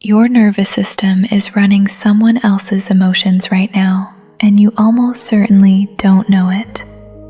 Your nervous system is running someone else's emotions right now, and you almost certainly don't know it.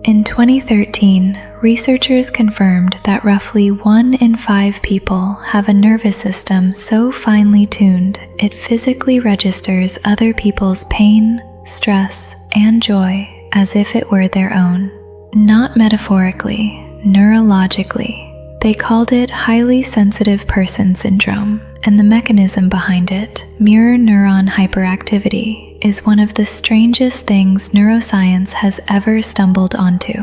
In 2013, researchers confirmed that roughly 1 in 5 people have a nervous system so finely tuned it physically registers other people's pain, stress, and joy as if it were their own. Not metaphorically, neurologically. They called it highly sensitive person syndrome, and the mechanism behind it, mirror neuron hyperactivity, is one of the strangest things neuroscience has ever stumbled onto.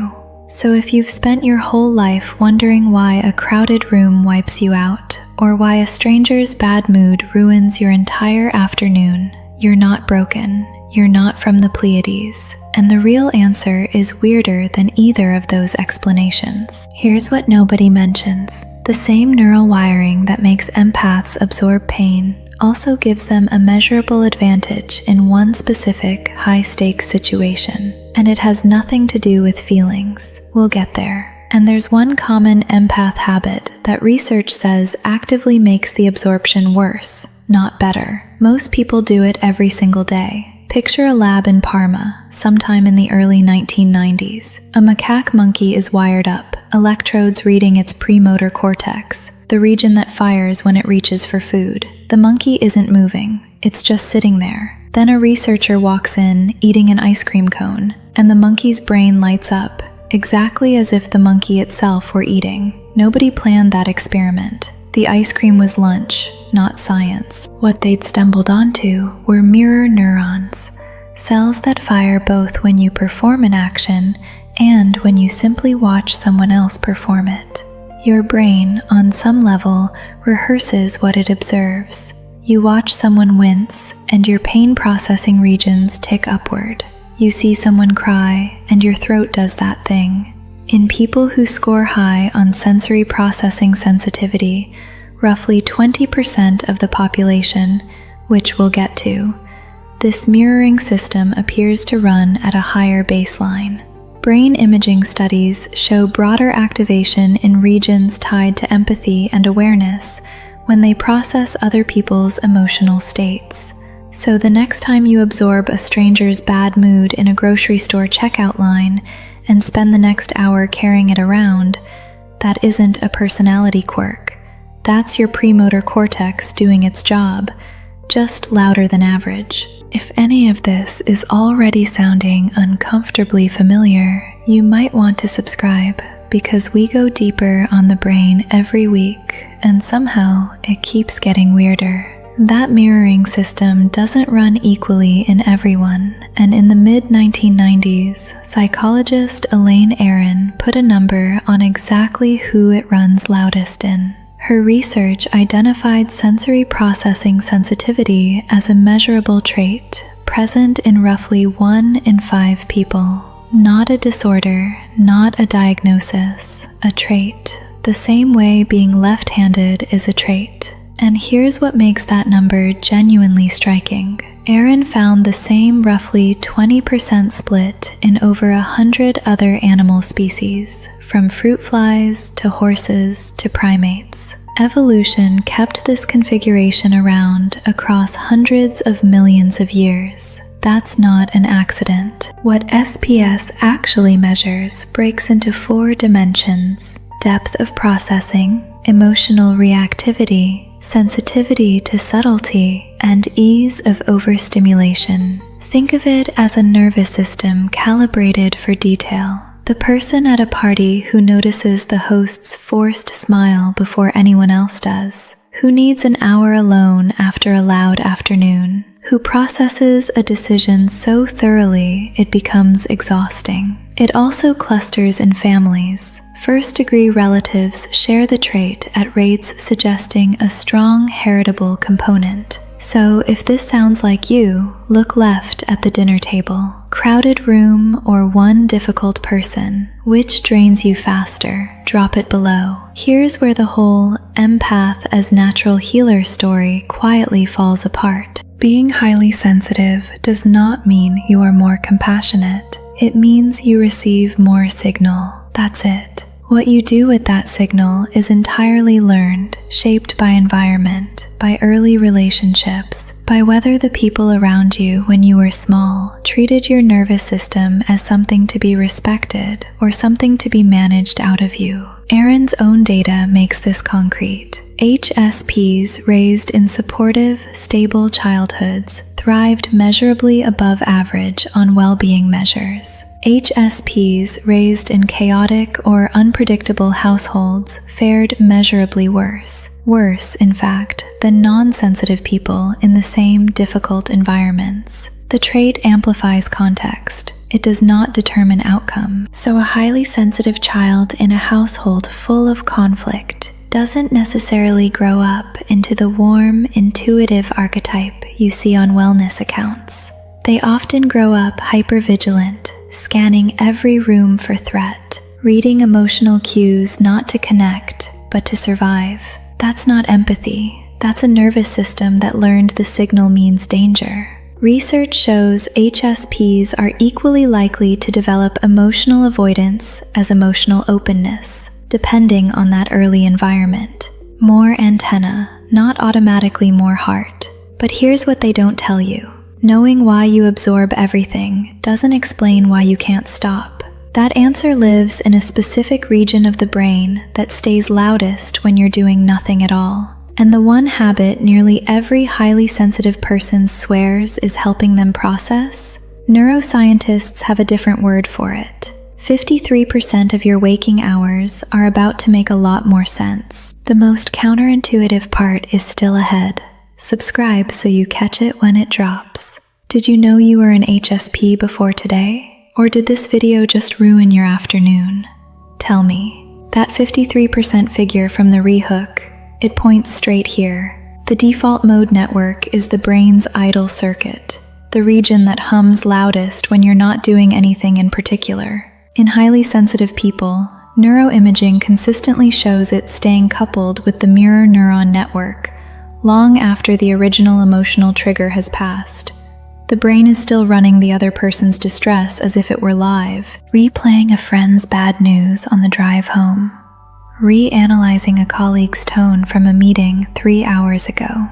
So if you've spent your whole life wondering why a crowded room wipes you out, or why a stranger's bad mood ruins your entire afternoon, you're not broken. You're not from the Pleiades, and the real answer is weirder than either of those explanations. Here's what nobody mentions. The same neural wiring that makes empaths absorb pain also gives them a measurable advantage in one specific high-stakes situation, and it has nothing to do with feelings. We'll get there. And there's one common empath habit that research says actively makes the absorption worse, not better. Most people do it every single day. Picture a lab in Parma, sometime in the early 1990s. A macaque monkey is wired up, electrodes reading its premotor cortex, the region that fires when it reaches for food. The monkey isn't moving, it's just sitting there. Then a researcher walks in, eating an ice cream cone, and the monkey's brain lights up, exactly as if the monkey itself were eating. Nobody planned that experiment. The ice cream was lunch, not science. What they'd stumbled onto were mirror neurons, cells that fire both when you perform an action and when you simply watch someone else perform it. Your brain, on some level, rehearses what it observes. You watch someone wince, and your pain processing regions tick upward. You see someone cry, and your throat does that thing. In people who score high on sensory processing sensitivity, roughly 20% of the population, which we'll get to, this mirroring system appears to run at a higher baseline. Brain imaging studies show broader activation in regions tied to empathy and awareness when they process other people's emotional states. So the next time you absorb a stranger's bad mood in a grocery store checkout line and spend the next hour carrying it around, that isn't a personality quirk. That's your premotor cortex doing its job, just louder than average. If any of this is already sounding uncomfortably familiar, you might want to subscribe, because we go deeper on the brain every week, and somehow it keeps getting weirder. That mirroring system doesn't run equally in everyone, and in the mid-1990s, psychologist Elaine Aron put a number on exactly who it runs loudest in. Her research identified sensory processing sensitivity as a measurable trait, present in roughly 1 in 5 people. Not a disorder, not a diagnosis, a trait, the same way being left-handed is a trait. And here's what makes that number genuinely striking. Aron found the same roughly 20% split in over 100 other animal species, from fruit flies to horses to primates. Evolution kept this configuration around across hundreds of millions of years. That's not an accident. What SPS actually measures breaks into 4 dimensions: depth of processing, emotional reactivity, sensitivity to subtlety, and ease of overstimulation. Think of it as a nervous system calibrated for detail. The person at a party who notices the host's forced smile before anyone else does, who needs an hour alone after a loud afternoon, who processes a decision so thoroughly it becomes exhausting. It also clusters in families. First-degree relatives share the trait at rates suggesting a strong heritable component. So if this sounds like you, look left at the dinner table. Crowded room or one difficult person? Which drains you faster? Drop it below. Here's where the whole empath as natural healer story quietly falls apart. Being highly sensitive does not mean you are more compassionate. It means you receive more signal. That's it. What you do with that signal is entirely learned, shaped by environment, by early relationships, by whether the people around you when you were small treated your nervous system as something to be respected or something to be managed out of you. Aaron's own data makes this concrete. HSPs raised in supportive, stable childhoods thrived measurably above average on well-being measures. HSPs raised in chaotic or unpredictable households fared measurably worse. Worse, in fact, than non-sensitive people in the same difficult environments. The trait amplifies context. It does not determine outcome. So a highly sensitive child in a household full of conflict doesn't necessarily grow up into the warm, intuitive archetype you see on wellness accounts. They often grow up hypervigilant, scanning every room for threat, reading emotional cues not to connect, but to survive. That's not empathy. That's a nervous system that learned the signal means danger. Research shows HSPs are equally likely to develop emotional avoidance as emotional openness, depending on that early environment. More antenna, not automatically more heart. But here's what they don't tell you. Knowing why you absorb everything doesn't explain why you can't stop. That answer lives in a specific region of the brain that stays loudest when you're doing nothing at all. And the one habit nearly every highly sensitive person swears is helping them process? Neuroscientists have a different word for it. 53% of your waking hours are about to make a lot more sense. The most counterintuitive part is still ahead. Subscribe so you catch it when it drops. Did you know you were an HSP before today? Or did this video just ruin your afternoon? Tell me. That 53% figure from the rehook, it points straight here. The default mode network is the brain's idle circuit, the region that hums loudest when you're not doing anything in particular. In highly sensitive people, neuroimaging consistently shows it staying coupled with the mirror neuron network long after the original emotional trigger has passed. The brain is still running the other person's distress as if it were live, replaying a friend's bad news on the drive home, reanalyzing a colleague's tone from a meeting 3 hours ago.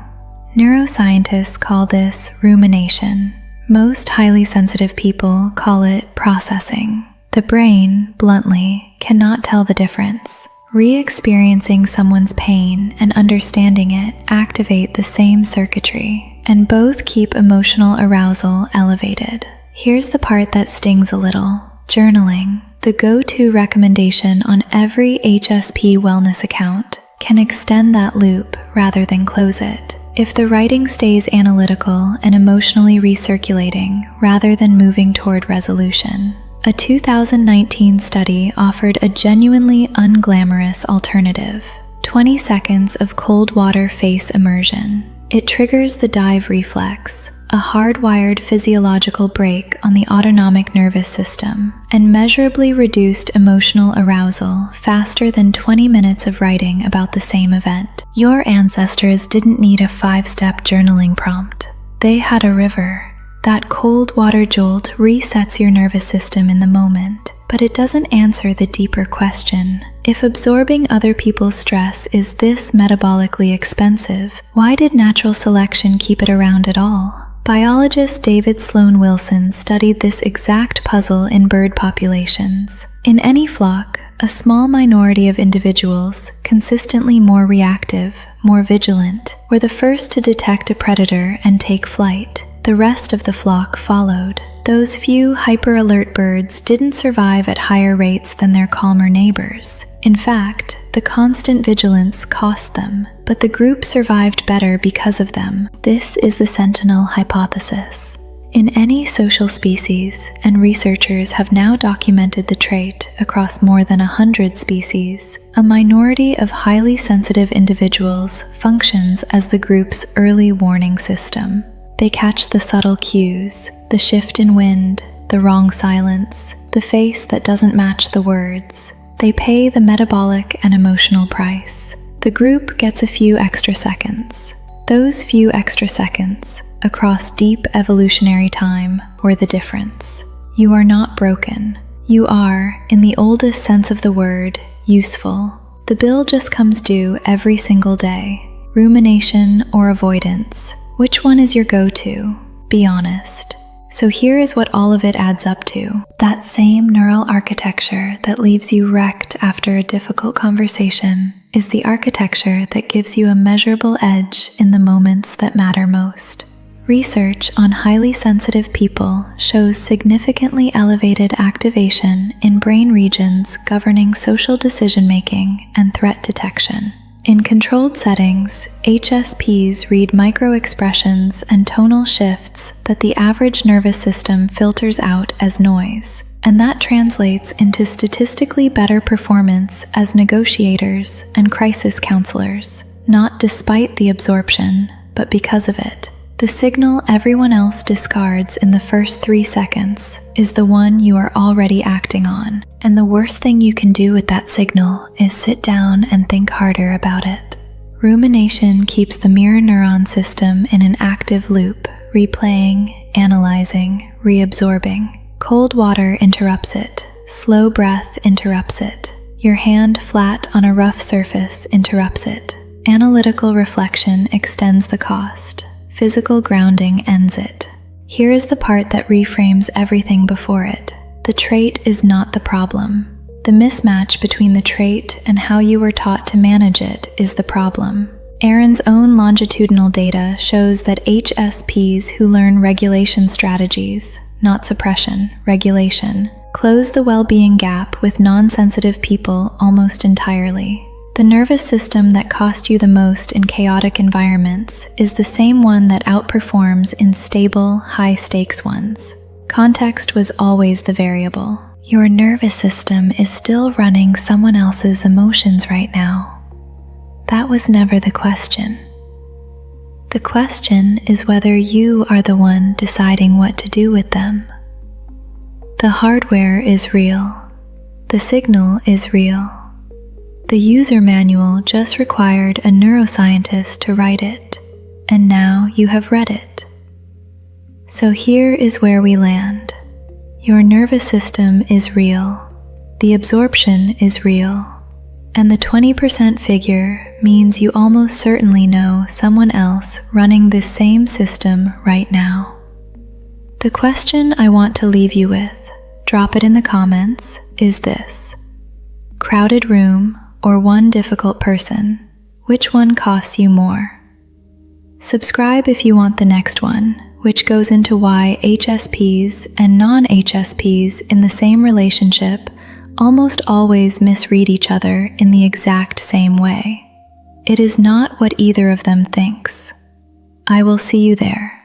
Neuroscientists call this rumination. Most highly sensitive people call it processing. The brain, bluntly, cannot tell the difference. Re-experiencing someone's pain and understanding it activate the same circuitry, and both keep emotional arousal elevated. Here's the part that stings a little. Journaling, the go-to recommendation on every HSP wellness account, can extend that loop rather than close it. If the writing stays analytical and emotionally recirculating rather than moving toward resolution. A 2019 study offered a genuinely unglamorous alternative: 20 seconds of cold water face immersion. It triggers the dive reflex, a hardwired physiological brake on the autonomic nervous system, and measurably reduced emotional arousal faster than 20 minutes of writing about the same event. Your ancestors didn't need a 5-step journaling prompt. They had a river. That cold water jolt resets your nervous system in the moment, but it doesn't answer the deeper question. If absorbing other people's stress is this metabolically expensive, why did natural selection keep it around at all? Biologist David Sloan Wilson studied this exact puzzle in bird populations. In any flock, a small minority of individuals, consistently more reactive, more vigilant, were the first to detect a predator and take flight. The rest of the flock followed. Those few hyper-alert birds didn't survive at higher rates than their calmer neighbors. In fact, the constant vigilance cost them, but the group survived better because of them. This is the sentinel hypothesis. In any social species, and researchers have now documented the trait across more than 100 species, a minority of highly sensitive individuals functions as the group's early warning system. They catch the subtle cues, the shift in wind, the wrong silence, the face that doesn't match the words. They pay the metabolic and emotional price. The group gets a few extra seconds. Those few extra seconds, across deep evolutionary time, were the difference. You are not broken. You are, in the oldest sense of the word, useful. The bill just comes due every single day. Rumination or avoidance? Which one is your go-to? Be honest. So here is what all of it adds up to. That same neural architecture that leaves you wrecked after a difficult conversation is the architecture that gives you a measurable edge in the moments that matter most. Research on highly sensitive people shows significantly elevated activation in brain regions governing social decision-making and threat detection. In controlled settings, HSPs read micro-expressions and tonal shifts that the average nervous system filters out as noise, and that translates into statistically better performance as negotiators and crisis counselors, not despite the absorption, but because of it. The signal everyone else discards in the first 3 seconds is the one you are already acting on, and the worst thing you can do with that signal is sit down and think harder about it. Rumination keeps the mirror neuron system in an active loop, replaying, analyzing, reabsorbing. Cold water interrupts it, slow breath interrupts it, your hand flat on a rough surface interrupts it. Analytical reflection extends the cost. Physical grounding ends it. Here is the part that reframes everything before it. The trait is not the problem. The mismatch between the trait and how you were taught to manage it is the problem. Aaron's own longitudinal data shows that HSPs who learn regulation strategies, not suppression, regulation, close the well-being gap with non-sensitive people almost entirely. The nervous system that costs you the most in chaotic environments is the same one that outperforms in stable, high-stakes ones. Context was always the variable. Your nervous system is still running someone else's emotions right now. That was never the question. The question is whether you are the one deciding what to do with them. The hardware is real. The signal is real. The user manual just required a neuroscientist to write it, and now you have read it. So here is where we land. Your nervous system is real, the absorption is real, and the 20% figure means you almost certainly know someone else running this same system right now. The question I want to leave you with, drop it in the comments, is this. Crowded room or one difficult person, which one costs you more? Subscribe if you want the next one, which goes into why HSPs and non-HSPs in the same relationship almost always misread each other in the exact same way. It is not what either of them thinks. I will see you there.